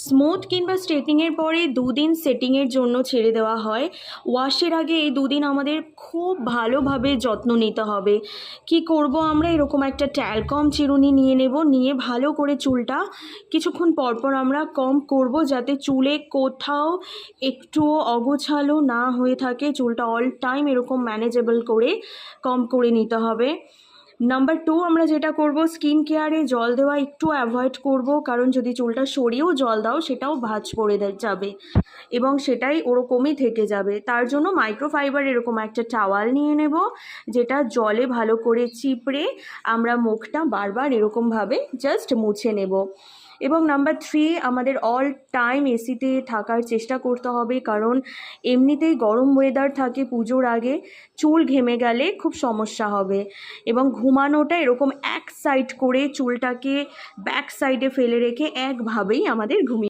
Smooth কিংবা স্ট্রেটনিংয়ের পরে 2 দিন সেটিংয়ের জন্য ছেড়ে দেওয়া হয়। ওয়াশের আগে এই 2 দিন আমাদের খুব ভালোভাবে যত্ন নিতে হবে। কি করব আমরা, এরকম একটা ট্যালকম চিরুনি নিয়ে নেব, নিয়ে ভালো করে চুলটা কিছুক্ষণ পরপর আমরা কম করব, যাতে চুলে কোথাও একটুও অগোছালো না হয়ে থাকে। চুলটা অল টাইম এরকম ম্যানেজেবল করে কম করে নিতে হবে। নাম্বার 2, আমরা যেটা করব, স্কিন কেয়ারে জল দেওয়া একটু অ্যাভয়েড করব, কারণ যদি চুলটা সরিয়েও জল দাও সেটাও ভাঁজ পড়ে যাবে এবং সেটাই ওরকমই থেকে যাবে। তার জন্য মাইক্রোফাইবার এরকম একটা টাওয়াল নিয়ে নেব, যেটা জলে ভালো করে চিপড়ে আমরা মুখটা বারবার এরকমভাবে জাস্ট মুছে নেব। এবং নাম্বার 3, আমাদের অল টাইম এসিতে থাকার চেষ্টা করতে হবে, কারণ এমনিতেই গরম ওয়েদার থাকে পুজোর আগে, চুল ঘেমে গেলে খুব সমস্যা হবে। এবং ঘুমানোটা এরকম এক সাইড করে চুলটাকে ব্যাক সাইডে ফেলে রেখে একভাবেই আমাদের ঘুমিয়ে